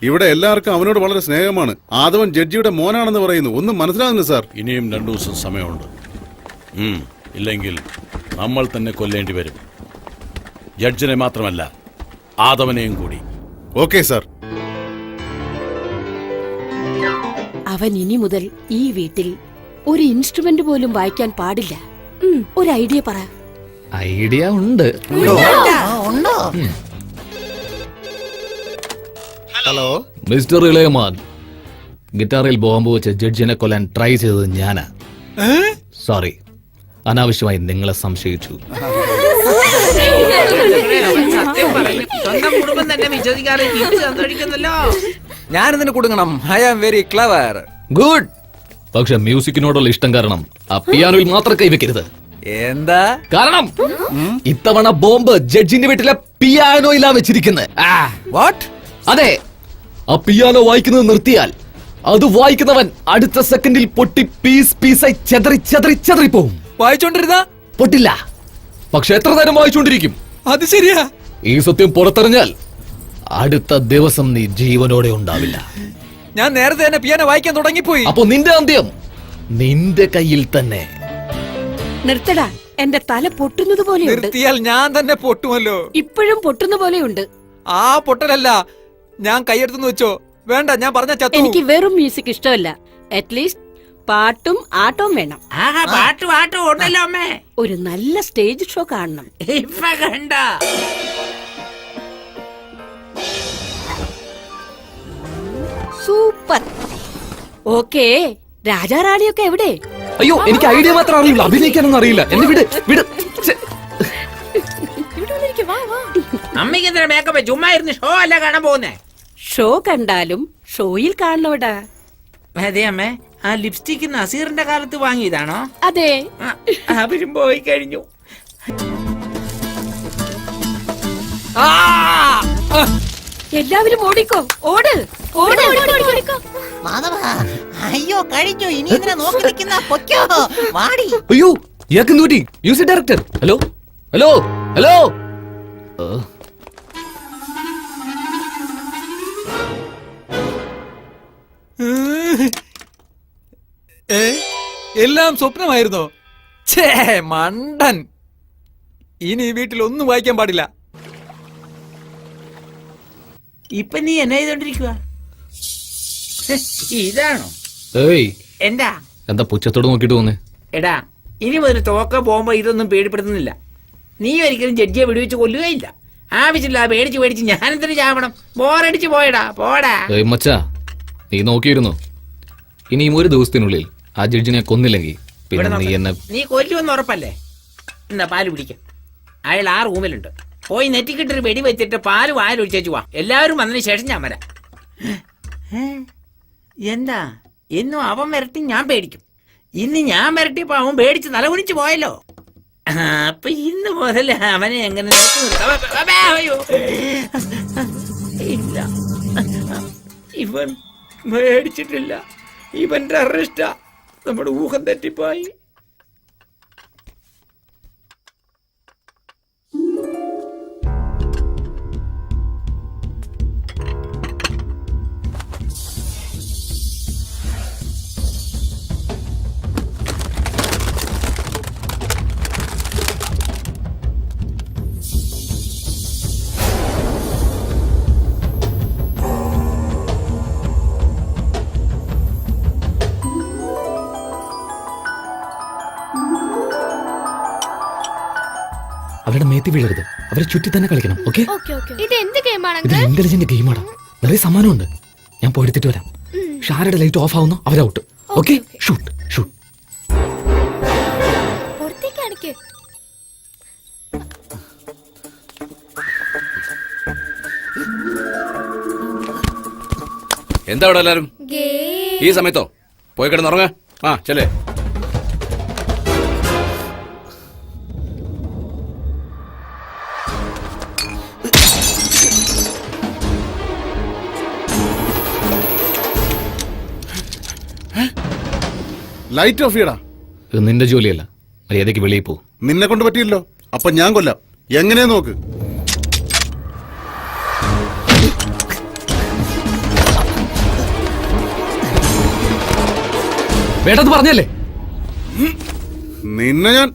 ഇവിടെ എല്ലാവർക്കും അവനോട് വളരെ സ്നേഹമാണ്. ആദവൻ ജഡ്ജിയുടെ മോനാണെന്ന് പറയുന്നു. ഒന്നും മനസ്സിലാകുന്നു സാർ. ഇനിയും 2 ദിവസം സമയമുണ്ട്. ഇല്ലെങ്കിൽ നമ്മൾ തന്നെ കൊല്ലേണ്ടി വരും. ജഡ്ജിനെ മാത്രമല്ല, ആദവനെയും കൂടി. Okay sir. അവൻ ഇനി മുതൽ ഈ വീട്ടിൽ ഒരു ഇൻസ്ട്രുമെന്റ് പോലും വായിക്കാൻ പാടില്ല. ഒരു ഐഡിയ പറ. ഐഡിയ ഉണ്ട്. ഹലോ മിസ്റ്റർ ഇളയമാൻ, ഗിറ്റാറിൽ ബോംബ് വെച്ച് ജഡ്ജിനെ കൊല്ലാൻ ട്രൈ ചെയ്തത് ഞാനാ. സോറി, അനാവശ്യമായി നിങ്ങളെ സംശയിച്ചു. ഞാനിതിന് കൊടുക്കണം. I am very clever. Good. പക്ഷെ മ്യൂസിക്കിനോടുള്ള ഇഷ്ടം കാരണം ആ പിയാനോയിൽ മാത്രം കൈവെക്കരുത്. എന്താ കാരണം ഇത്തവണ ബോംബ് ജഡ്ജിന്റെ വീട്ടിലെ പിയാനോയിലാ വെച്ചിരിക്കുന്നത്. വാട്ട്? അതെ, ആ പിയാനോ വായിക്കുന്നത് നിർത്തിയാൽ അത് വായിക്കുന്നവൻ അടുത്ത സെക്കൻഡിൽ പൊട്ടി പീസ് പീസായി ചെതറി പോവും. വായിച്ചോണ്ടിരുന്ന പൊട്ടില്ല, പക്ഷെ എത്ര നേരം വായിച്ചോണ്ടിരിക്കും. അത് ശരിയാ. ഈ സത്യം പുറത്തെറിഞ്ഞാൽ അടുത്ത ദിവസം നീ ജീവനോടെ ഉണ്ടാവില്ല. ഞാൻ നേരത്തെ തന്നെ പിയാനോ വായിക്കാൻ തുടങ്ങിപ്പോയി. അപ്പൊ നിന്റെ അന്ത്യം നിന്റെ കയ്യിൽ തന്നെ. നിർത്തടാ, എന്റെ തല പൊട്ടുന്നത് പോലെയുണ്ട്. നിർത്തിയാൽ ഞാൻ തന്നെ പൊട്ടുമല്ലോ. ഇപ്പോഴും പൊട്ടുന്ന പോലെയുണ്ട്. ആ പൊട്ടലല്ല, ഞാൻ കൈയെടുത്തു വെച്ചോ. വേണ്ട, ഞാൻ പറഞ്ഞ ചത്തു. എനിക്ക് വെറും മ്യൂസിക് ഇഷ്ടമല്ല. അറ്റ്ലീസ്റ്റ് പാട്ടും ആട്ടവും വേണം. പാട്ടും ഉണ്ടല്ലോ അമ്മേ. ഒരു നല്ല സ്റ്റേജ് ഷോ കാണണം. ഇപ്പൊ കണ്ട സൂപ്പർ. ഓക്കേ, രാജാറാണിയൊക്കെ എവിടെ? അയ്യോ, എനിക്ക് ഐഡിയ മാത്രം അറിയില്ല, അഭിനയിക്കാനൊന്നും അറിയില്ല. എന്നെ വിട്. അമ്മയ്ക്ക് എന്തിനാ മേക്കപ്പ്? ചുമ്മാ ഇരുന്ന് ഷോ അല്ല കാണാൻ പോകുന്നേ. ഷോ കണ്ടാലും ഷോയിൽ കാണണവിടാ. അതെ അമ്മേ, ആ ലിപ്സ്റ്റിക് നസീറിന്റെ കാലത്ത് വാങ്ങിയതാണോ? അതെ. അവരും പോയി കഴിഞ്ഞു. എല്ലാവരും ഓടിക്കോ, ഓട്. മാധവ, അയ്യോ കഴിഞ്ഞു. ഇനി ഇതിനെ നോക്കി നിൽക്കുന്ന പൊക്കോ, വാടി. അയ്യോ, ഇയാൾക്ക് നൂറ്റി. Music director. Hello hello hello. എല്ലാം സ്വപ്നമായിരുന്നോ? ഛേ, മണ്ടൻ. ഇനി ഈ വീട്ടിൽ ഒന്നും വായിക്കാൻ പാടില്ല. ഇപ്പൊ നീ എന്നെ ചെയ്തോണ്ടിരിക്കുക? ഇതാണോ? ഏയ്, എന്താ പുച്ഛത്തോട് നോക്കിട്ട് പോന്നേ? എടാ, ഇനി മുതൽ തോക്ക പോകുമ്പോ ഇതൊന്നും പേടിപ്പെടുത്തുന്നില്ല. നീ ഒരിക്കലും ജഡ്ജിയെ വെടിവെച്ച് കൊല്ലുകയില്ല. ആവശ്യമില്ല പേടിച്ച് ഞാനെന്തിനു ചാവണം? ബോറടിച്ച് പോയടാ, പോടാ. മച്ചാ, നീ നോക്കിയിരുന്നു. ഇനിയും ഒരു ദിവസത്തിനുള്ളിൽ ആ ജഡ്ജിനെ കൊന്നില്ലെങ്കിൽ പിന്നെ നീ എന്നെ നീ കൊല്ലുമെന്ന് ഉറപ്പല്ലേ? എന്നാ പാല് പിടിക്കാം. അയാൾ ആ റൂമിലുണ്ട്. പോയി നെറ്റിക്കിട്ടൊരു വെടി വെച്ചിട്ട് പാല് വായിലൊഴിച്ചേച്ചു വാ. എല്ലാവരും വന്നതിന് ശേഷം ഞാൻ വരാം. എന്താ എന്നും അവൻ വരട്ടി ഞാൻ പേടിക്കും. ഇന്ന് ഞാൻ വരട്ടിയപ്പോ അവൻ പേടിച്ച് തലകുനിച്ച് പോയല്ലോ. അപ്പൊ ഇന്ന് മുതൽ അവനെ എങ്ങനെ ഇല്ല, ഇവൻ പേടിച്ചിട്ടില്ല. ഇവൻ ടെററിസ്റ്റാ. നമ്മുടെ ഊഹം തെറ്റിപ്പോയി. അവരുടെ മേത്തി വീഴരുത്. അവരെ ചുറ്റി തന്നെ കളിക്കണം. ഓക്കെ? ഇത് എന്ത് ഗെയിമാണ്? ഇത് ഇന്റലിജന്റ് ഗെയിമാണ്. നിറയെ സമ്മാനമുണ്ട്. ഞാൻ പോയെടുത്തിട്ട് വരാം. ഷാരയുടെ ലൈറ്റ് ഓഫ് ആവുന്നു, അവരൗട്ട്. ഓക്കെ? ഷൂട്ട്. എന്താ അവിടെ എല്ലാരും ഈ സമയത്തോ? പോയി കിടന്നുറങ്ങ. ആ ചെല്ലേ. ലൈറ്റ് ഓഫ് ചെയ്യടാ. ഇത് നിന്റെ ജോലിയല്ല, മര്യാദയ്ക്ക് വെളിയിൽ പോ. നിന്നെ കൊണ്ട് പറ്റിയല്ലോ, അപ്പൊ ഞാൻ കൊല്ലാം. എങ്ങനെയാ നോക്ക്. വേണ്ടത് പറഞ്ഞല്ലേ? നിന്നെ ഞാൻ